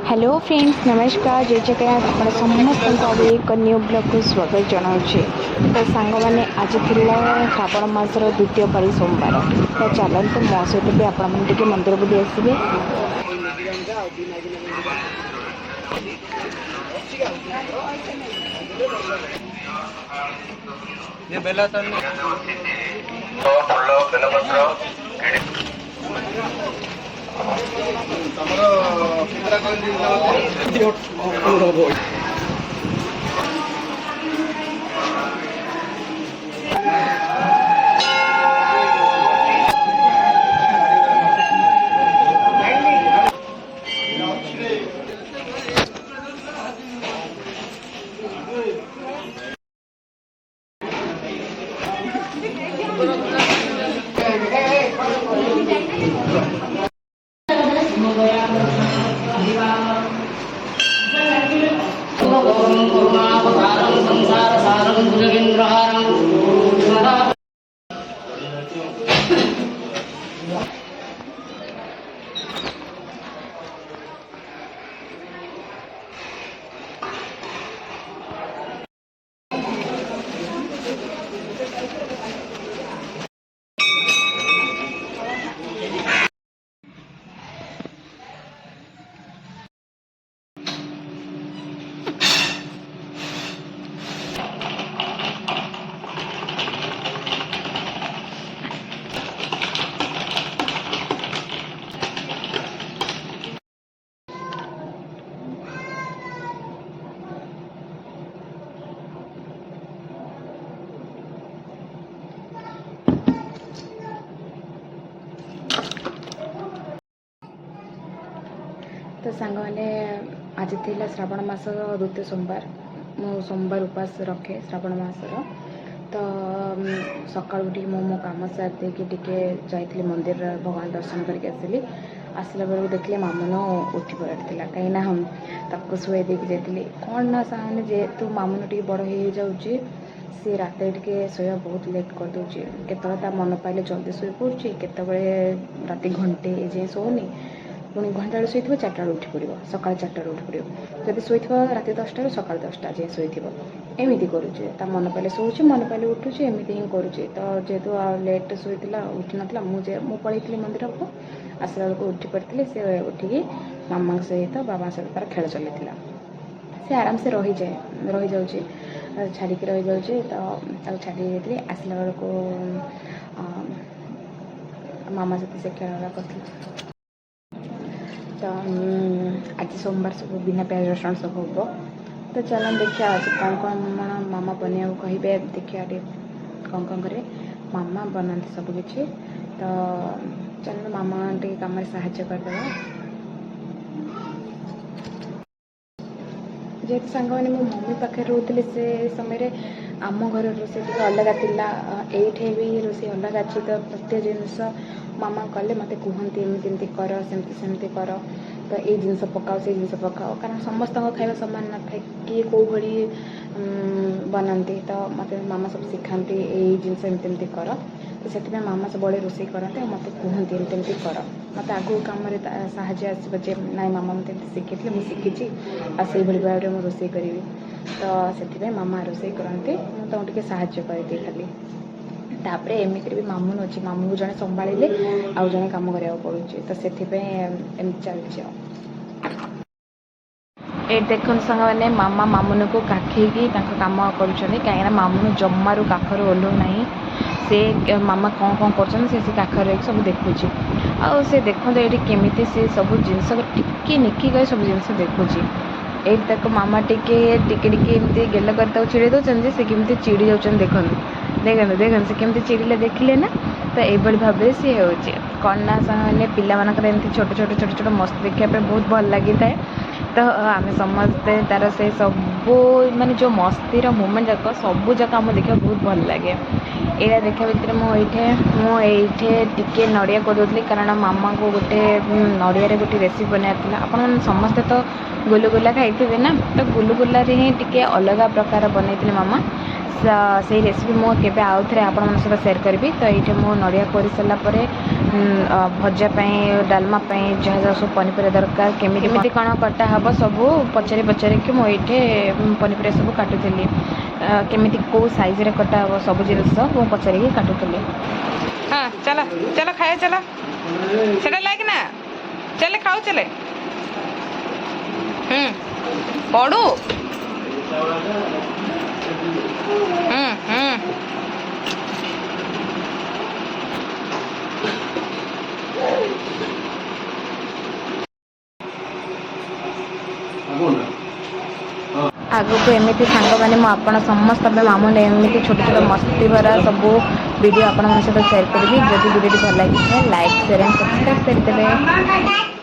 Hello friends नमस्कार जय जगन्नाथ आप समस्त एक न्यू ब्लॉग को स्वागत जनाऊे तो सांग मैंने आज थी श्रावण मासर द्वितीय पारी सोमवार तो चलते मो सहित भी आपण मैंने मंदिर बुली आसवे। ये बेला तो सांग मैंने आज थी श्रावण मास द्वितीय सोमवार मु सोमवार उपास रखे श्रावण मासर तो सका उठी मो कम सारी जाइली मंदिर भगवान दर्शन करके आसली आसला बेलू देखिए मामुन उठी पड़ा कहीं शुए देकी जाइली कौन ना सामने जेहेतु मामुन टी बड़ हो जाऊँगी सी रात टे शोया बहुत लेट कर दूची केत मन पाइले जल्दी शुई पड़ुची केतबे राति घंटे जे शोनी पुणी घंटा शोई 4टा उठी पड़ो सका 4टा उठी पड़ो जब शोई राति 10टा सका 10टा जाए शोई एमती करुचे मन पाइले शोची मन पाइले उठुचे एमती ही करुचे तो जेहेतु लेट शोई उठी नाला मुझे पलैली मंदिर को आसला बेलू उठी पड़ी से उठिकी मामा सहित बाबा सहित तार खेल चलता से आराम से रही जाऊँगी छाड़िकी रही जाऊँगी तो छाड़ी जाइए आसला बेलू मामा सहित से खेल कर तो आज सोमवार सब बिना प्याज रसुण सब हो तो चलो देखिए आज कौन कौन मामा बनवा कहे देखिए कौन कौन करे मामा बनाते सबकि तो चलो मामा टे कम साहाय्य करदे जेहेतु सांग मैंने मो मम्मी पाखे रोते से समय आम घर रोसे अलग थी भी रोसे अलग अच्छी तो प्रत्येक जिनस मामा कले मत कहते एमती कर सेमती कर तो ये जिनस पकाओ से जिनस पकाओ कारण समस्त खाଇବା सामान न था किए कौ भली बनाते तो मत मामा सब सिखाते ये जिनस एमती कर तो से मामा सब बड़े रोसे करते मत कहते एमती कर मत आगू कम साहय आसवे ना मामा मत शिखी मुझे शिखी आई भाव में रोसे करी तो से मामा रोसे करते मुझे साहय करदी खाली तापर एमती भी मामून अच्छी मामू जड़े संभाड़े आउ जड़े कम करा पड़े तो से चलती ये देख सांग मैंने मामा मामुन को काखेकी कम कर कहीं मामुन जमारू काखर ओह्लू ना से मामा कौन कौन कर काखर सब देखुची आ देखो ये केमी सी सब जिनस टिके निकी गए सब जिन देखुची ये देख मामा टिके एमती गेल कर चिड़ी दौरान से केमती चिड़ी जाऊँ देखो देखो देखो से केमती चिड़िले देखिले ना तो ये भाव सी हो कौन ना मैंने पिला छोट छोट छोट छोट मस्ती देखापी बहुत भल लगी था तो आम समस्ते तार से सब माने जो मस्तीर मोमेंट जाक सबू जाक आम देखा बहुत भल लगे यहाँ देखा भितर मुझे टिके नड़िया कर कारण मामा को गोटे नड़िया गोटे रेसिपी बनाई आप समस्ते तो गुलुगुला खाई ना तो गुलुगुला ही टिके अलग प्रकार बनई मामा से रेसिपी मुझे आउ थे आपण सहित सेयार करी तो ये मुझे नड़िया कर सारापर भजा डालमा जहाँ जहाँ सब पनीपरिया दरकार केमी कौन कटा हम सब पचारि पचारि कि मुझे पनीपरिया सब काटुली केमी कौ साइज रे कटा हम सब जिनस पचारि काटुली। हाँ चल चल खाए चल से लाइक ना चले खाओ चले पढ़ू आगको एमती सांग मैंने मुझे समस्त मामू एमती छोट छोट मस्ती भरा सब वीडियो आपण सहित शेयर करी। जब वीडियो भल लगे लाइक शेयर एंड सब्सक्राइब करदे।